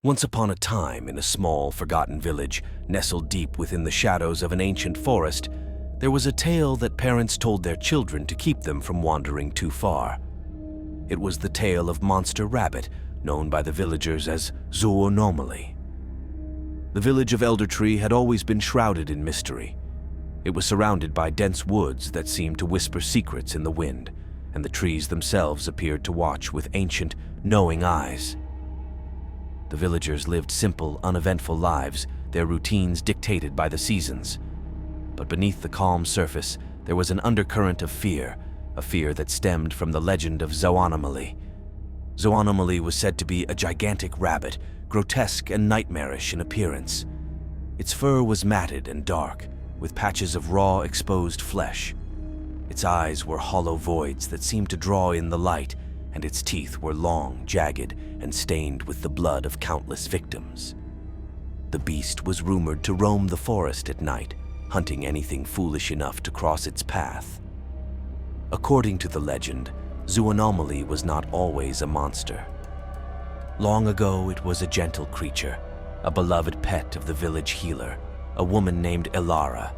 Once upon a time, in a small, forgotten village, nestled deep within the shadows of an ancient forest, there was a tale that parents told their children to keep them from wandering too far. It was the tale of Monster Rabbit, known by the villagers as Zoonomaly. The village of Eldertree had always been shrouded in mystery. It was surrounded by dense woods that seemed to whisper secrets in the wind, and the trees themselves appeared to watch with ancient, knowing eyes. The villagers lived simple, uneventful lives, their routines dictated by the seasons. But beneath the calm surface, there was an undercurrent of fear, a fear that stemmed from the legend of Zoonomaly. Zoonomaly was said to be a gigantic rabbit, grotesque and nightmarish in appearance. Its fur was matted and dark, with patches of raw, exposed flesh. Its eyes were hollow voids that seemed to draw in the light, and its teeth were long, jagged, and stained with the blood of countless victims. The beast was rumored to roam the forest at night, hunting anything foolish enough to cross its path. According to the legend, Zoonomaly was not always a monster. Long ago, it was a gentle creature, a beloved pet of the village healer, a woman named Ilara.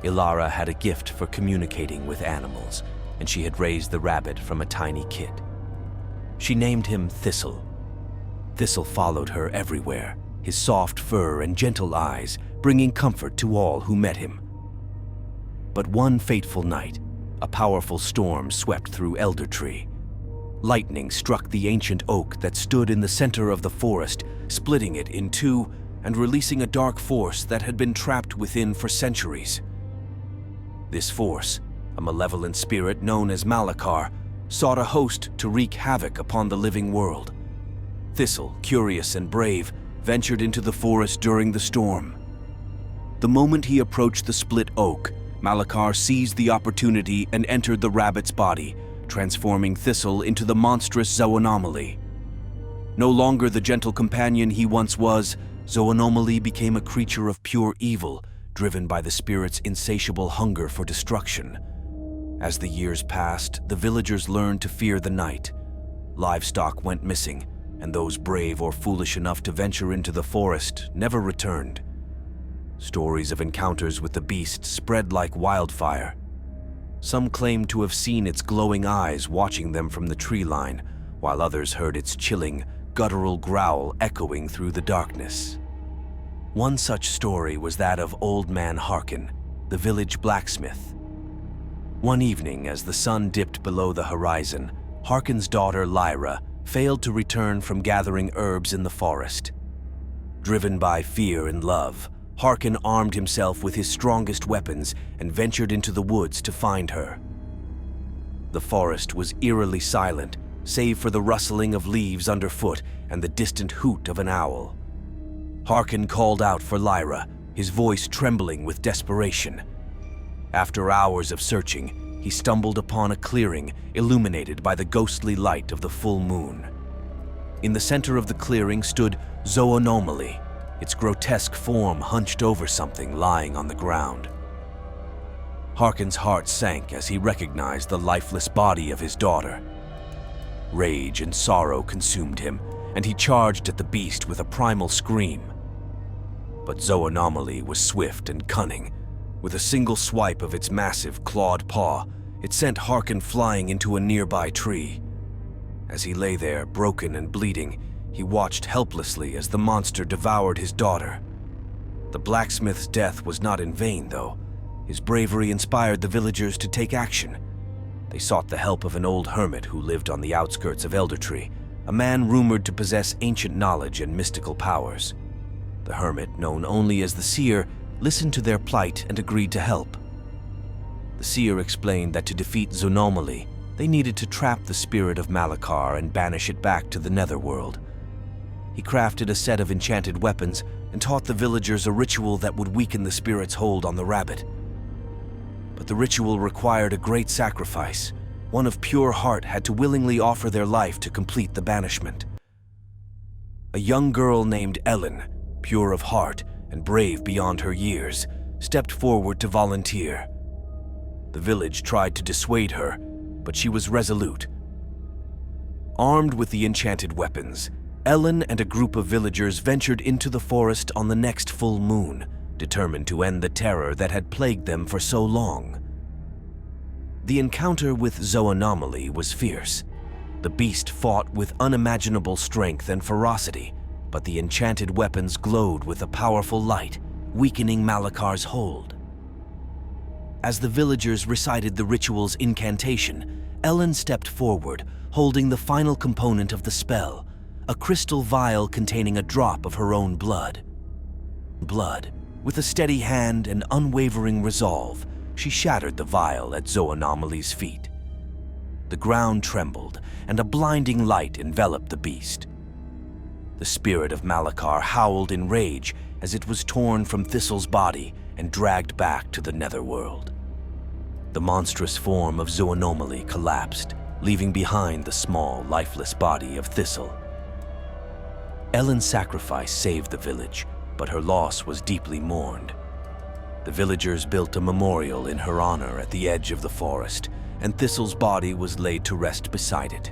Ilara had a gift for communicating with animals, and she had raised the rabbit from a tiny kit. She named him Thistle. Thistle followed her everywhere, his soft fur and gentle eyes bringing comfort to all who met him. But one fateful night, a powerful storm swept through Eldertree. Lightning struck the ancient oak that stood in the center of the forest, splitting it in two and releasing a dark force that had been trapped within for centuries. This force, a malevolent spirit known as Malakar, sought a host to wreak havoc upon the living world. Thistle, curious and brave, ventured into the forest during the storm. The moment he approached the split oak, Malakar seized the opportunity and entered the rabbit's body, transforming Thistle into the monstrous Zoonomaly. No longer the gentle companion he once was, Zoonomaly became a creature of pure evil, driven by the spirit's insatiable hunger for destruction. As the years passed, the villagers learned to fear the night. Livestock went missing, and those brave or foolish enough to venture into the forest never returned. Stories of encounters with the beast spread like wildfire. Some claimed to have seen its glowing eyes watching them from the tree line, while others heard its chilling, guttural growl echoing through the darkness. One such story was that of Old Man Harkin, the village blacksmith. One evening, as the sun dipped below the horizon, Harkin's daughter Lyra failed to return from gathering herbs in the forest. Driven by fear and love, Harkin armed himself with his strongest weapons and ventured into the woods to find her. The forest was eerily silent, save for the rustling of leaves underfoot and the distant hoot of an owl. Harkin called out for Lyra, his voice trembling with desperation. After hours of searching, he stumbled upon a clearing illuminated by the ghostly light of the full moon. In the center of the clearing stood Zoonomaly, its grotesque form hunched over something lying on the ground. Harkin's heart sank as he recognized the lifeless body of his daughter. Rage and sorrow consumed him, and he charged at the beast with a primal scream. But Zoonomaly was swift and cunning. With a single swipe of its massive, clawed paw, it sent Harkin flying into a nearby tree. As he lay there, broken and bleeding, he watched helplessly as the monster devoured his daughter. The blacksmith's death was not in vain, though. His bravery inspired the villagers to take action. They sought the help of an old hermit who lived on the outskirts of Eldertree, a man rumored to possess ancient knowledge and mystical powers. The hermit, known only as the seer, listened to their plight and agreed to help. The seer explained that to defeat Zoonomaly, they needed to trap the spirit of Malakar and banish it back to the netherworld. He crafted a set of enchanted weapons and taught the villagers a ritual that would weaken the spirit's hold on the rabbit. But the ritual required a great sacrifice. One of pure heart had to willingly offer their life to complete the banishment. A young girl named Ellen, pure of heart and brave beyond her years, stepped forward to volunteer. The village tried to dissuade her, but she was resolute. Armed with the enchanted weapons, Ellen and a group of villagers ventured into the forest on the next full moon, determined to end the terror that had plagued them for so long. The encounter with Zoonomaly was fierce. The beast fought with unimaginable strength and ferocity, but the enchanted weapons glowed with a powerful light, weakening Malakar's hold. As the villagers recited the ritual's incantation, Ellen stepped forward, holding the final component of the spell, a crystal vial containing a drop of her own blood. With a steady hand and unwavering resolve, she shattered the vial at Zoonomaly's feet. The ground trembled, and a blinding light enveloped the beast. The spirit of Malakar howled in rage as it was torn from Thistle's body and dragged back to the netherworld. The monstrous form of Zoonomaly collapsed, leaving behind the small, lifeless body of Thistle. Ellen's sacrifice saved the village, but her loss was deeply mourned. The villagers built a memorial in her honor at the edge of the forest, and Thistle's body was laid to rest beside it.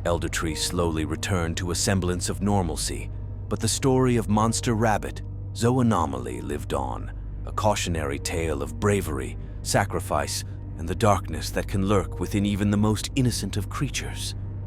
Eldertree slowly returned to a semblance of normalcy, but the story of Monster Rabbit, Zoonomaly, lived on, a cautionary tale of bravery, sacrifice, and the darkness that can lurk within even the most innocent of creatures.